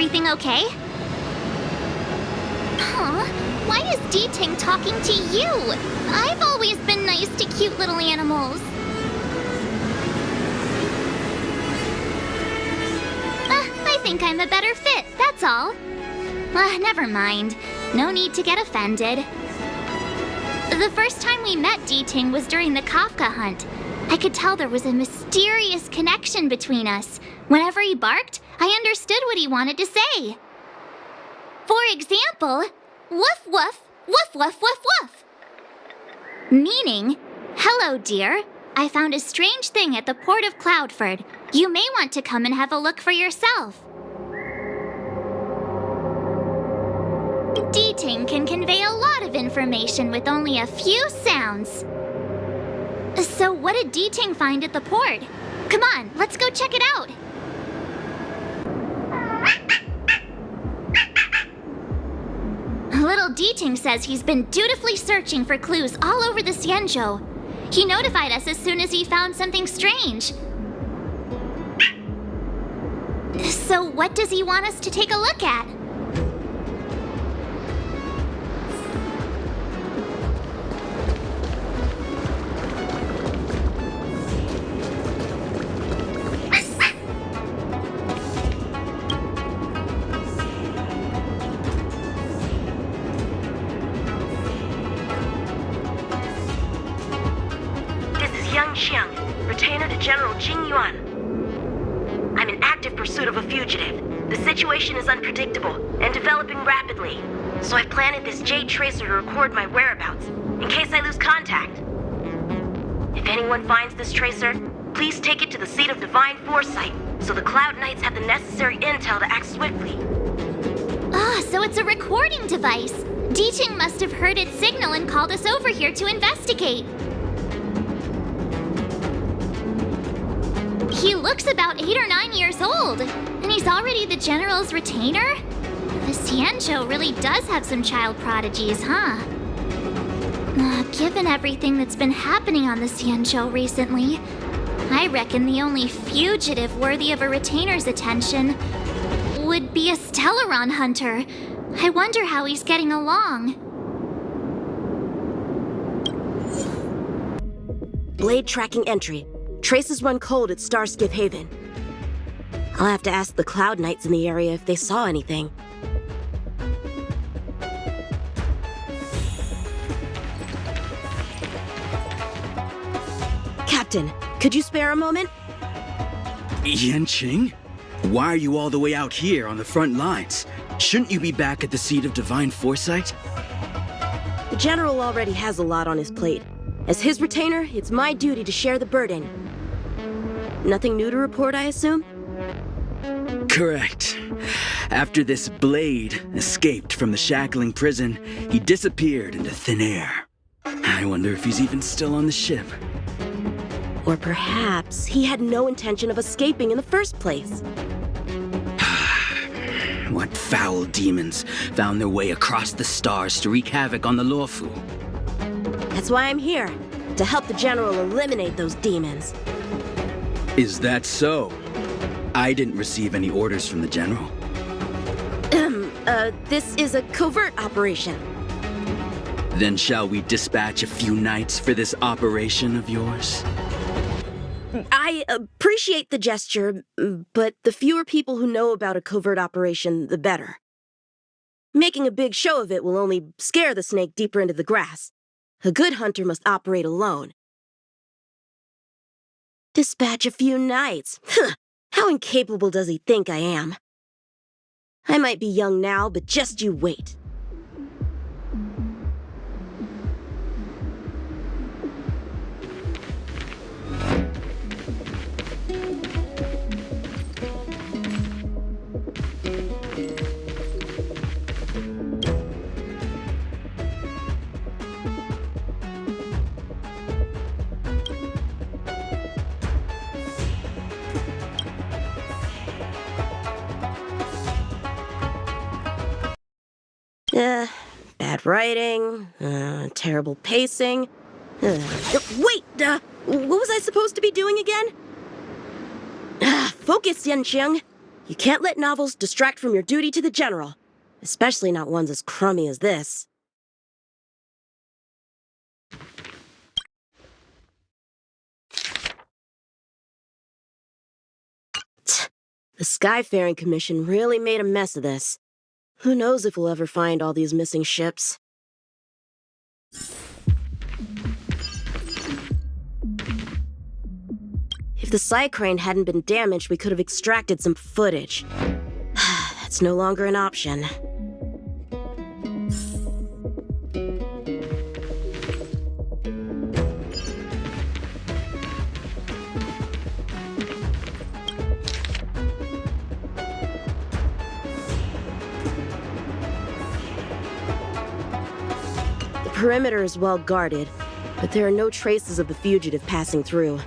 everything okay? Huh? Why is D-Ting talking to you? I've always been nice to cute little animals. I think I'm a better fit, that's all. Never mind. No need to get offended. The first time we met D-Ting was during the Kafka hunt. I could tell there was a mysterious connection between us. Whenever he barked, I understood what he wanted to say. For example, woof woof, woof woof woof woof. Meaning, hello dear, I found a strange thing at the port of Cloudford. You may want to come and have a look for yourself. D-Ting can convey a lot of information with only a few sounds. So what did D-Ting find at the port? Come on, let's go check it out. Little D-Ting says he's been dutifully searching for clues all over the Xianzhou. He notified us as soon as he found something strange. So what does he want us to take a look at? Retainer to General Jing Yuan. I'm in active pursuit of a fugitive. The situation is unpredictable and developing rapidly, so I've planted this Jade Tracer to record my whereabouts, in case I lose contact. If anyone finds this tracer, please take it to the seat of Divine Foresight, so the Cloud Knights have the necessary intel to act swiftly. So it's a recording device. D-Ting must have heard its signal and called us over here to investigate. He looks about 8 or 9 years old, and he's already the General's retainer? The Xianzhou really does have some child prodigies, huh? Given everything that's been happening on the Xianzhou recently, I reckon the only fugitive worthy of a retainer's attention would be a Stellaron hunter. I wonder how he's getting along. Blade tracking entry. Traces run cold at Starskiff Haven. I'll have to ask the Cloud Knights in the area if they saw anything. Captain, could you spare a moment? Yanqing? Why are you all the way out here on the front lines? Shouldn't you be back at the seat of Divine Foresight? The General already has a lot on his plate. As his retainer, it's my duty to share the burden. Nothing new to report, I assume? Correct. After this Blade escaped from the shackling prison, he disappeared into thin air. I wonder if he's even still on the ship. Or perhaps he had no intention of escaping in the first place. What foul demons found their way across the stars to wreak havoc on the Luofu? That's why I'm here, to help the General eliminate those demons. Is that so? I didn't receive any orders from the General. This is a covert operation. Then shall we dispatch a few knights for this operation of yours? I appreciate the gesture, but the fewer people who know about a covert operation, the better. Making a big show of it will only scare the snake deeper into the grass. A good hunter must operate alone. Dispatch a few knights. How incapable does he think I am? I might be young now, but just you wait. Bad writing, terrible pacing. Wait, what was I supposed to be doing again? Focus, Yanqing. You can't let novels distract from your duty to the General, especially not ones as crummy as this. The Skyfaring Commission really made a mess of this. Who knows if we'll ever find all these missing ships. If the Psycrane hadn't been damaged, we could have extracted some footage. That's no longer an option. The perimeter is well guarded, but there are no traces of the fugitive passing through.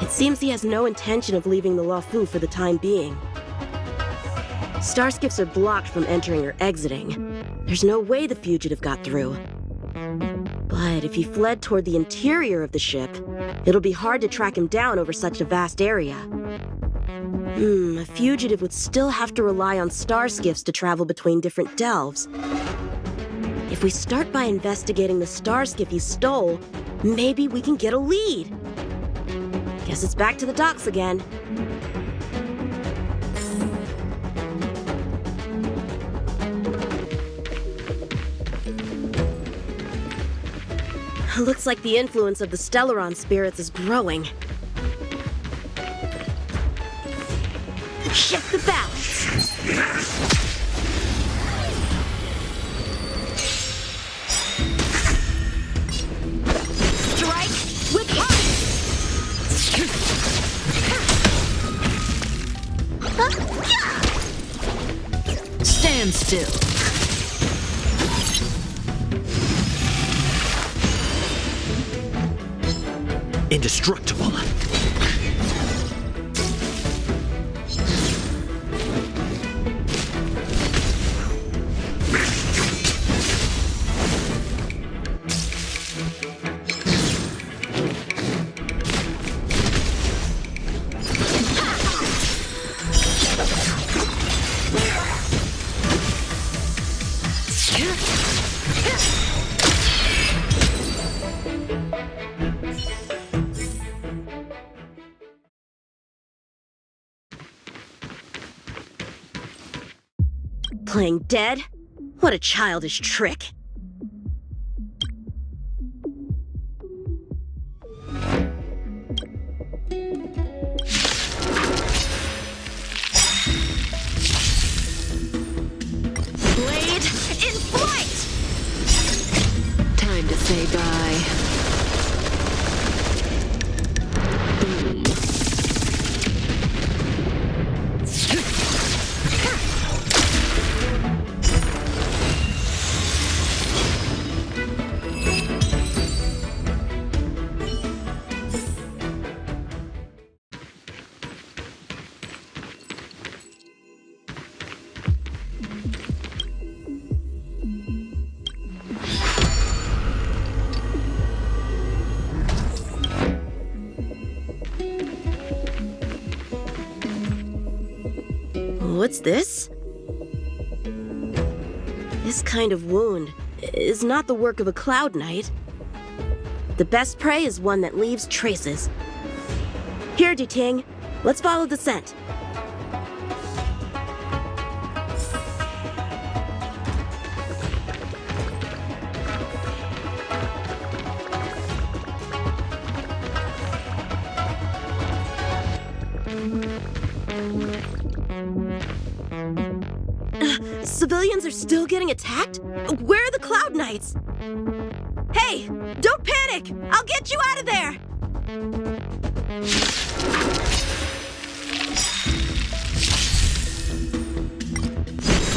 It seems he has no intention of leaving the Luofu for the time being. Starskiffs are blocked from entering or exiting. There's no way the fugitive got through. But if he fled toward the interior of the ship, it'll be hard to track him down over such a vast area. A fugitive would still have to rely on starskiffs to travel between different delves. If we start by investigating the starskiff he stole, maybe we can get a lead. Guess it's back to the docks again. Looks like the influence of the Stellaron spirits is growing. Shift the balance! Stand still. Indestructible. Playing dead? What a childish trick. Blade in flight! Time to say bye. Boom. What's this? This kind of wound is not the work of a Cloud Knight. The best prey is one that leaves traces. Here, Duting, let's follow the scent. Civilians are still getting attacked? Where are the Cloud Knights? Hey, don't panic! I'll get you out of there!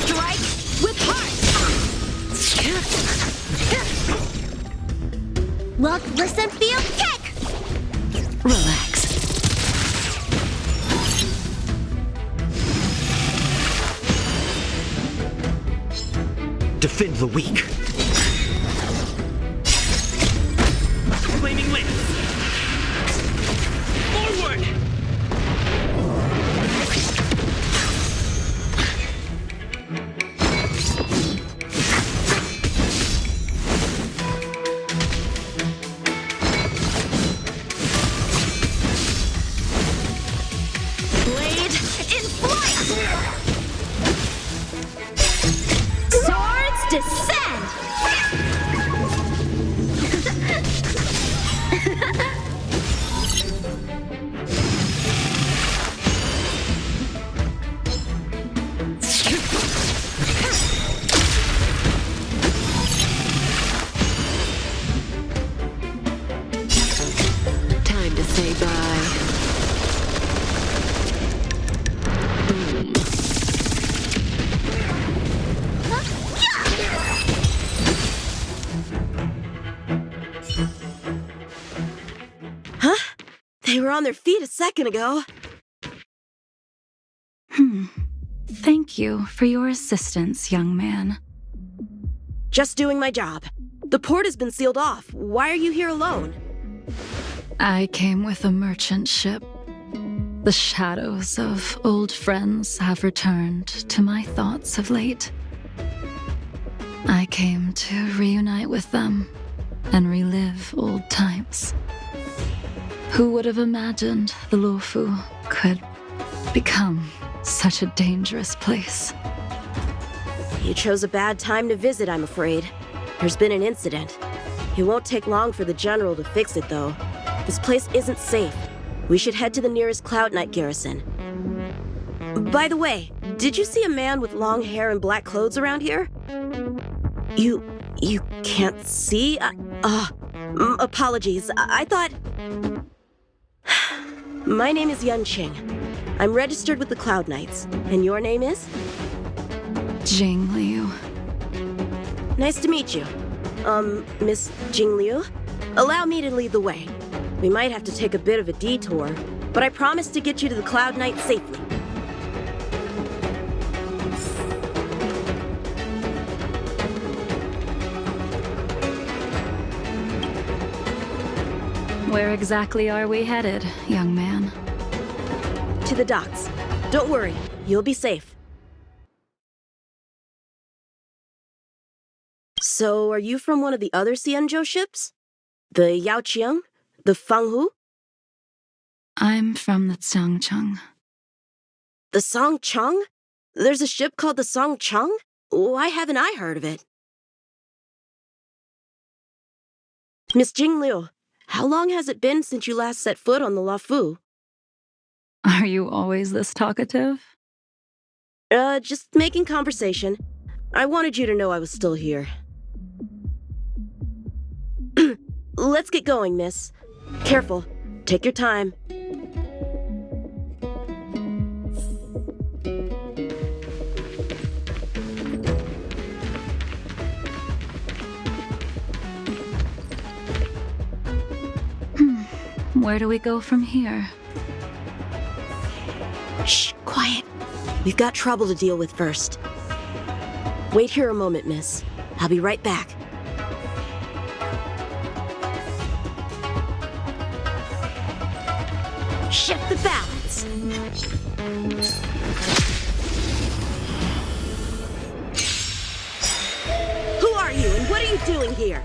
Strike with heart! Look, listen, feel, kick! Relax. Defend the weak. Flaming lance. Forward! on their feet a second ago. Thank you for your assistance, young man. Just doing my job. The port has been sealed off. Why are you here alone? I came with a merchant ship. The shadows of old friends have returned to my thoughts of late. I came to reunite with them and relive old times. Who would have imagined the Luofu could become such a dangerous place? You chose a bad time to visit, I'm afraid. There's been an incident. It won't take long for the General to fix it, though. This place isn't safe. We should head to the nearest Cloud Knight garrison. By the way, did you see a man with long hair and black clothes around here? You can't see? Apologies. I thought... My name is Yun Qing. I'm registered with the Cloud Knights. And your name is? Jing Liu. Nice to meet you. Miss Jing Liu? Allow me to lead the way. We might have to take a bit of a detour, but I promise to get you to the Cloud Knight safely. Where exactly are we headed, young man? To the docks. Don't worry, you'll be safe. So, are you from one of the other Xianzhou ships? The Yaoqiang? The Fanghu? I'm from the Xiangcheng. The Songcheng? There's a ship called the Songcheng? Why haven't I heard of it? Miss Jing Liu, how long has it been since you last set foot on the Luofu? Are you always this talkative? Just making conversation. I wanted you to know I was still here. Let's get going, miss. Careful. Take your time. Where do we go from here? Shh, quiet. We've got trouble to deal with first. Wait here a moment, miss. I'll be right back. Shift the balance. Who are you and what are you doing here?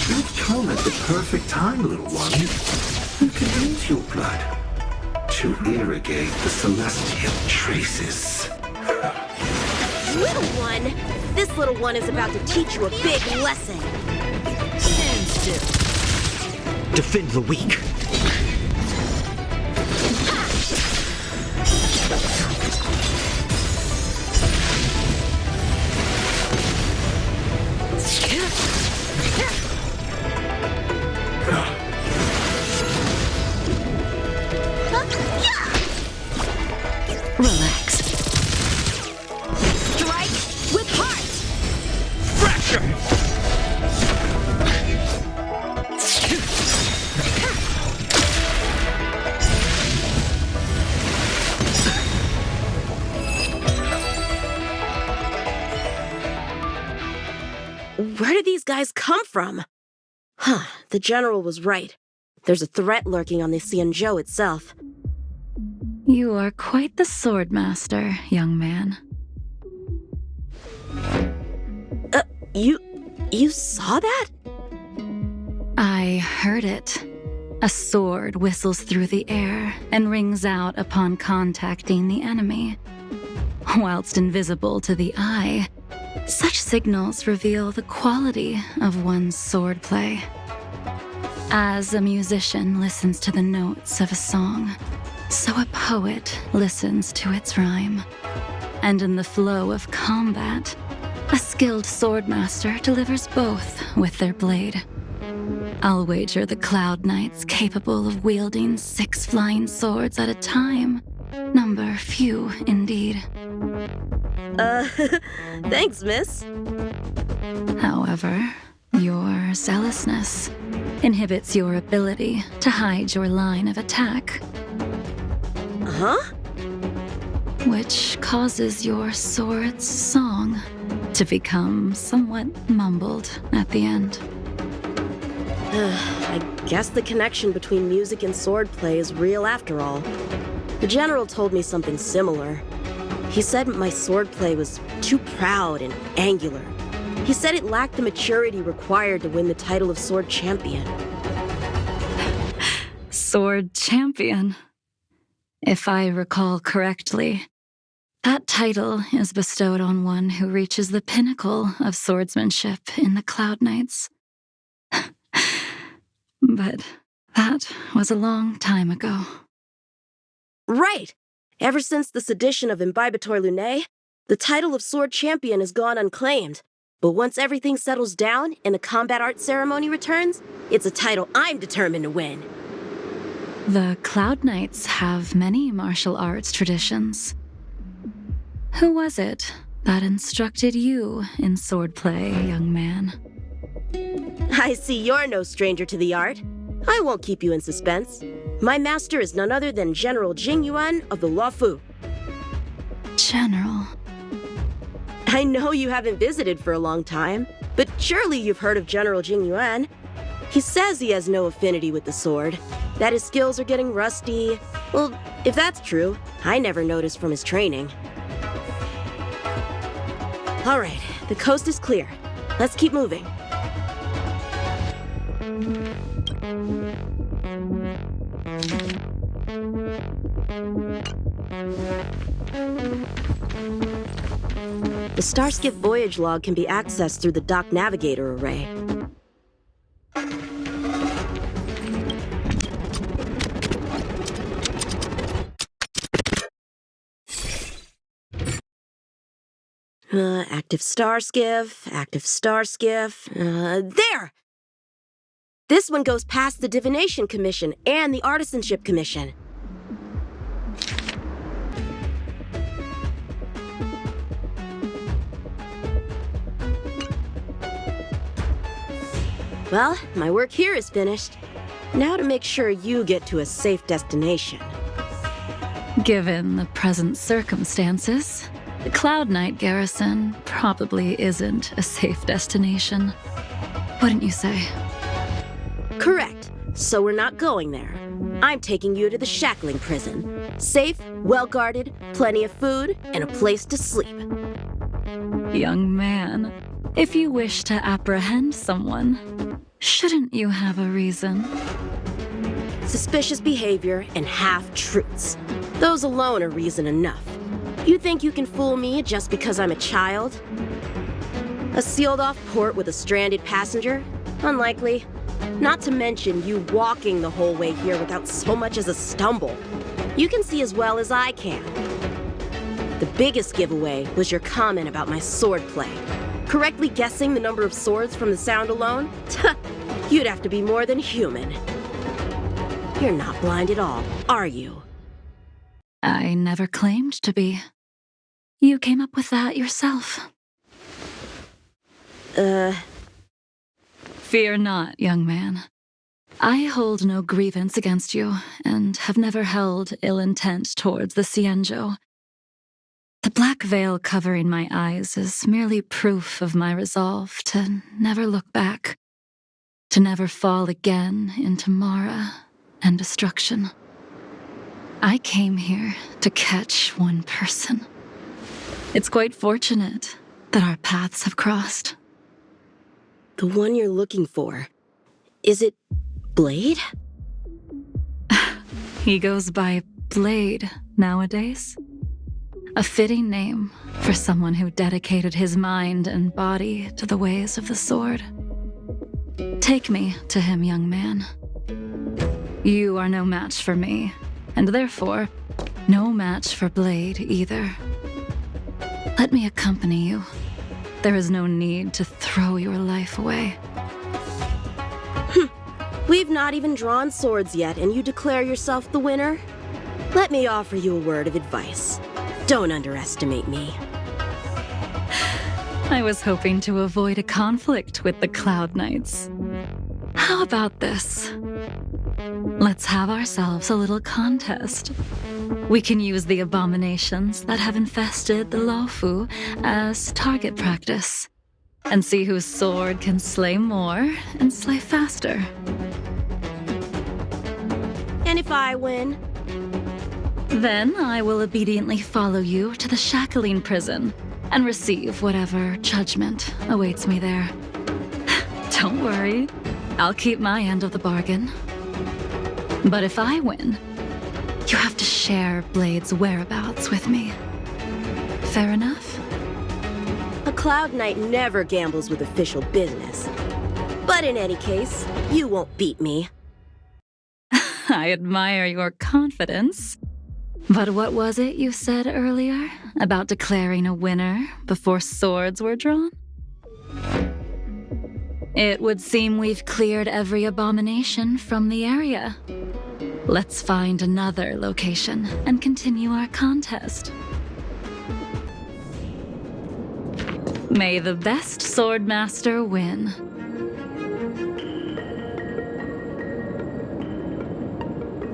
You've come at the perfect time, little one. You can use your blood to irrigate the celestial traces. Little one? This little one is about to teach you a big lesson. Stand still. Defend the weak. Relax. Strike with heart! Where did these guys come from? Huh, the General was right. There's a threat lurking on the Xianzhou itself. You are quite the swordmaster, young man. You saw that? I heard it. A sword whistles through the air and rings out upon contacting the enemy. Whilst invisible to the eye, such signals reveal the quality of one's swordplay. As a musician listens to the notes of a song, so a poet listens to its rhyme. And in the flow of combat, a skilled swordmaster delivers both with their blade. I'll wager the Cloud Knights capable of wielding 6 flying swords at a time number few indeed. Thanks, miss. However, your zealousness inhibits your ability to hide your line of attack, Huh? which causes your sword's song to become somewhat mumbled at the end. I guess the connection between music and swordplay is real after all. The general told me something similar. He said my swordplay was too proud and angular. He said it lacked the maturity required to win the title of Sword Champion. Sword Champion. If I recall correctly, that title is bestowed on one who reaches the pinnacle of swordsmanship in the Cloud Knights. But that was a long time ago. Right! Ever since the sedition of Imbibitor Lunae, the title of Sword Champion has gone unclaimed. But once everything settles down and the combat art ceremony returns, it's a title I'm determined to win. The Cloud Knights have many martial arts traditions. Who was it that instructed you in swordplay, young man? I see you're no stranger to the art. I won't keep you in suspense. My master is none other than General Jing Yuan of the Luofu. General. I know you haven't visited for a long time, but surely you've heard of General Jing Yuan. He says he has no affinity with the sword, that his skills are getting rusty. Well, if that's true, I never noticed from his training. All right, the coast is clear. Let's keep moving. The Starskip voyage log can be accessed through the Dock Navigator array. Active Starskiff. There! This one goes past the Divination Commission and the Artisanship Commission. Well, my work here is finished. Now to make sure you get to a safe destination. Given the present circumstances, the Cloud Knight garrison probably isn't a safe destination. Wouldn't you say? Correct. So we're not going there. I'm taking you to the shackling prison. Safe, well-guarded, plenty of food, and a place to sleep. Young man, if you wish to apprehend someone, shouldn't you have a reason? Suspicious behavior and half-truths. Those alone are reason enough. You think you can fool me just because I'm a child? A sealed-off port with a stranded passenger? Unlikely. Not to mention you walking the whole way here without so much as a stumble. You can see as well as I can. The biggest giveaway was your comment about my swordplay. Correctly guessing the number of swords from the sound alone? You'd have to be more than human. You're not blind at all, are you? I never claimed to be. You came up with that yourself. Fear not, young man. I hold no grievance against you, and have never held ill intent towards the Cienjo. The black veil covering my eyes is merely proof of my resolve to never look back, to never fall again into Mara and destruction. I came here to catch one person. It's quite fortunate that our paths have crossed. The one you're looking for. Is it Blade? He goes by Blade nowadays. A fitting name for someone who dedicated his mind and body to the ways of the sword. Take me to him, young man. You are no match for me, and therefore, no match for Blade either. Let me accompany you. There is no need to throw your life away. We've not even drawn swords yet, and you declare yourself the winner? Let me offer you a word of advice. Don't underestimate me. I was hoping to avoid a conflict with the Cloud Knights. How about this? Let's have ourselves a little contest. We can use the abominations that have infested the Lofu as target practice, and see whose sword can slay more and slay faster. And if I win? Then I will obediently follow you to the Shackling prison and receive whatever judgment awaits me there. Don't worry, I'll keep my end of the bargain. But if I win, you have to share Blade's whereabouts with me. Fair enough? A Cloud Knight never gambles with official business. But in any case, you won't beat me. I admire your confidence. But what was it you said earlier about declaring a winner before swords were drawn? It would seem we've cleared every abomination from the area. Let's find another location and continue our contest. May the best swordmaster win.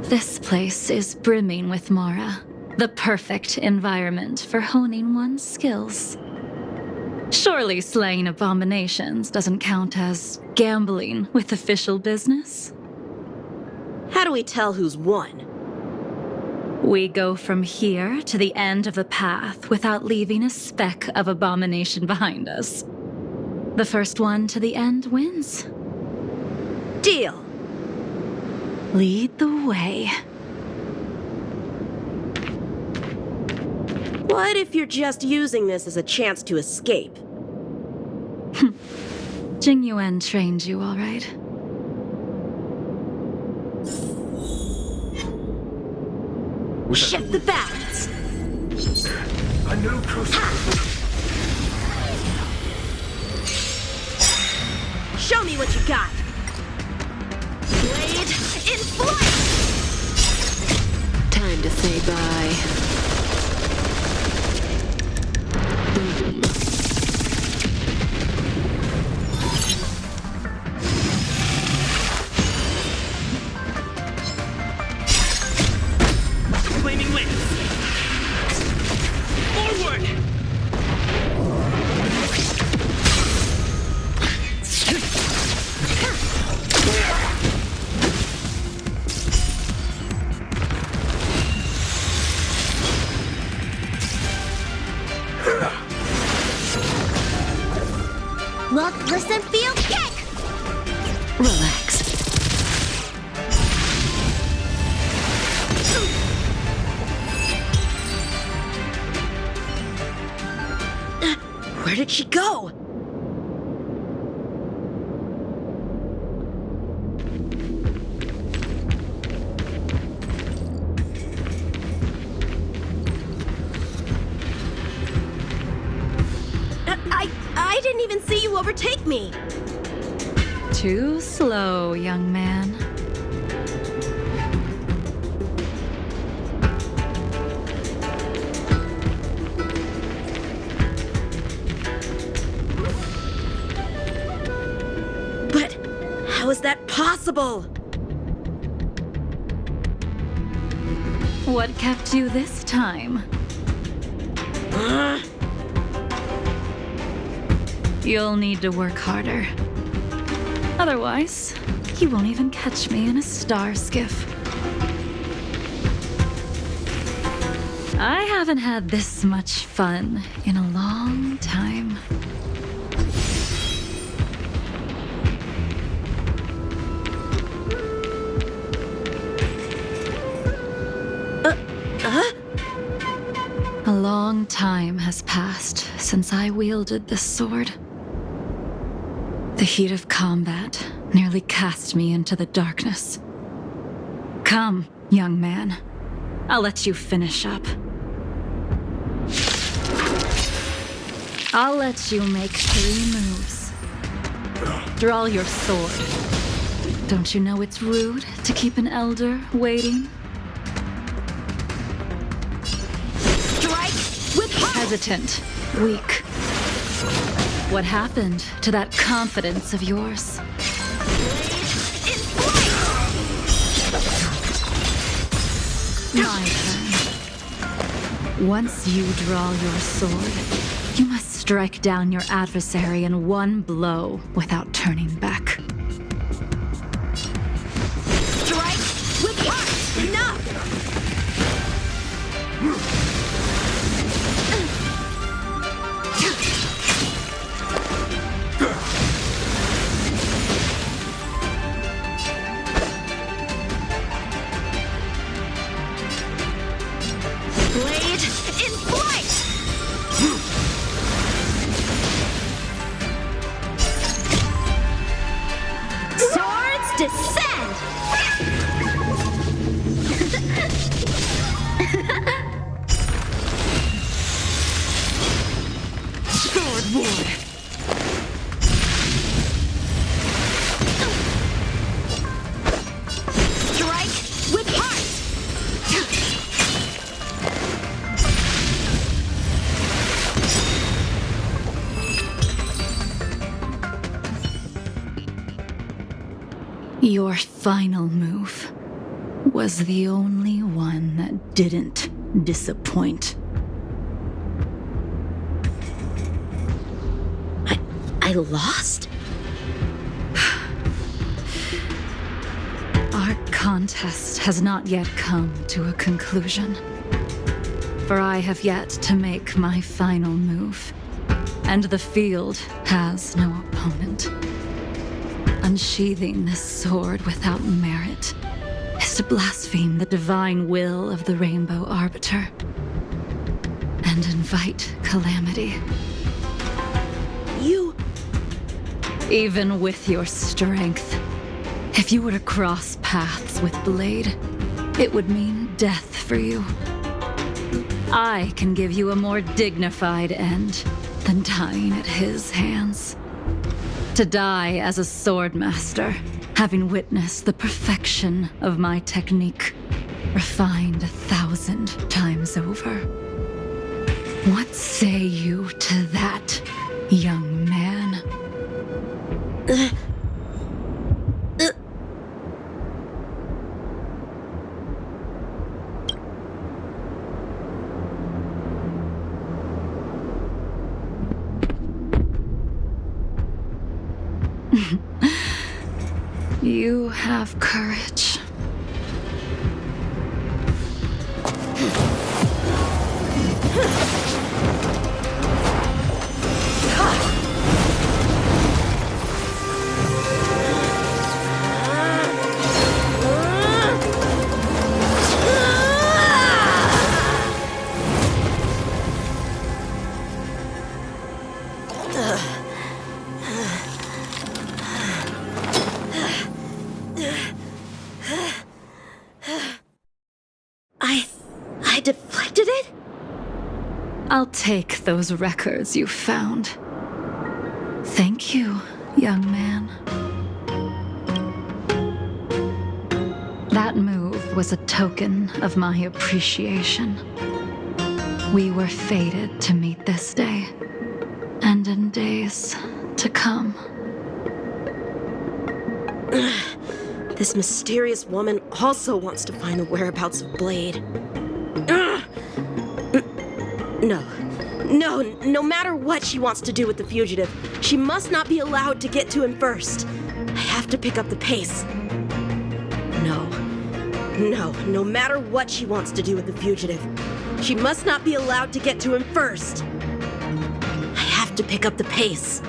This place is brimming with Mara, the perfect environment for honing one's skills. Surely slaying abominations doesn't count as gambling with official business? How do we tell who's won? We go from here to the end of the path without leaving a speck of abomination behind us. The first one to the end wins. Deal. Lead the way. What if you're just using this as a chance to escape? Jing Yuan trained you, all right. Shift the balance. A new crucible. Show me what you got. Blade in flight! Time to say bye. Boom. Flaming winds! Forward! Look, listen, feel, kick! Relax. Where did she go? I didn't even see you overtake me. Too slow, young man. But how is that possible? What kept you this time? You'll need to work harder. Otherwise, you won't even catch me in a star skiff. I haven't had this much fun in a long time. A long time has passed since I wielded this sword. The heat of combat nearly cast me into the darkness. Come, young man. I'll let you finish up. I'll let you make 3 moves. Draw your sword. Don't you know it's rude to keep an elder waiting? Strike with heart! Hesitant, weak. What happened to that confidence of yours? My turn. Once you draw your sword, you must strike down your adversary in one blow without turning back. Strike with heart! Enough! Blade in flight! Swords descend! Sword war! Strike with heart! Your final move was the only one that didn't disappoint. I lost? Our contest has not yet come to a conclusion. For I have yet to make my final move, and the field has no opponent. Unsheathing this sword without merit is to blaspheme the divine will of the Rainbow Arbiter and invite calamity. You... Even with your strength, if you were to cross paths with Blade, it would mean death for you. I can give you a more dignified end than dying at his hands. To die as a swordmaster, having witnessed the perfection of my technique, refined 1,000 times over. What say you to that, young man? You have courage. I deflected it? I'll take those records you found. Thank you, young man. That move was a token of my appreciation. We were fated to meet this day, and in days to come. This mysterious woman also wants to find the whereabouts of Blade. No matter what she wants to do with the fugitive, she must not be allowed to get to him first. I have to pick up the pace. No matter what she wants to do with the fugitive, she must not be allowed to get to him first. I have to pick up the pace.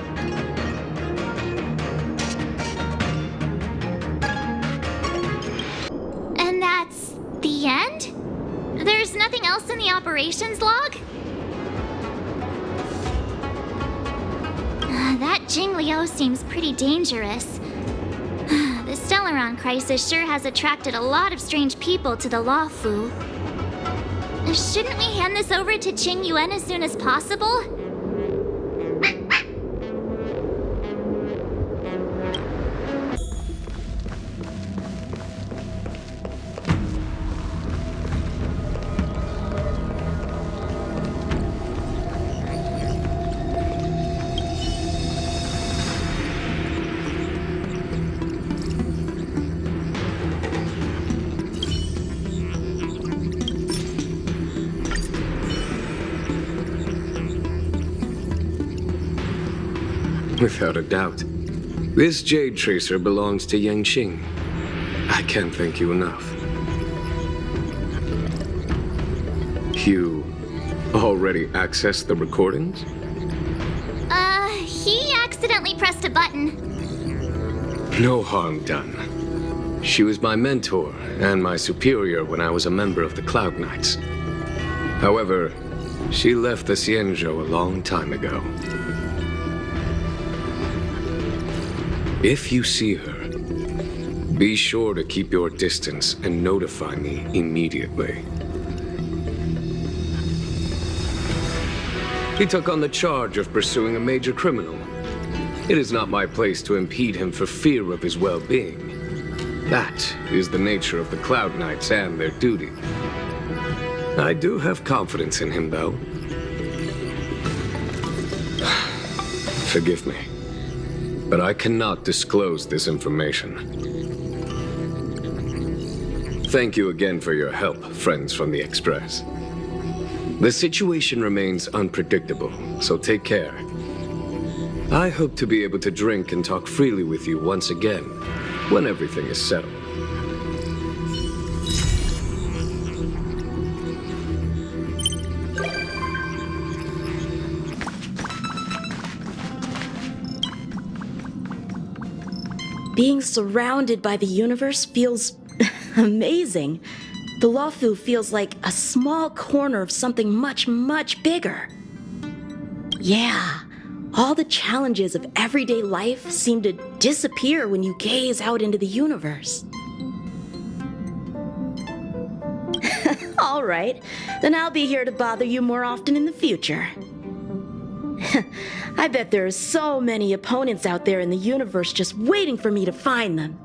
And that's the end? There's nothing else in the operations log? That Jing Liu seems pretty dangerous. The Stellaron crisis sure has attracted a lot of strange people to the Luofu. Shouldn't we hand this over to Qing Yuan as soon as possible? Without a doubt. This Jade Tracer belongs to Yangqing. I can't thank you enough. You already accessed the recordings? He accidentally pressed a button. No harm done. She was my mentor and my superior when I was a member of the Cloud Knights. However, she left the Xianzhou a long time ago. If you see her, be sure to keep your distance and notify me immediately. He took on the charge of pursuing a major criminal. It is not my place to impede him for fear of his well-being. That is the nature of the Cloud Knights and their duty. I do have confidence in him, though. Forgive me, but I cannot disclose this information. Thank you again for your help, friends from the Express. The situation remains unpredictable, so take care. I hope to be able to drink and talk freely with you once again, when everything is settled. Being surrounded by the universe feels amazing. The Luofu feels like a small corner of something much, much bigger. Yeah, all the challenges of everyday life seem to disappear when you gaze out into the universe. All right, then I'll be here to bother you more often in the future. I bet there are so many opponents out there in the universe just waiting for me to find them.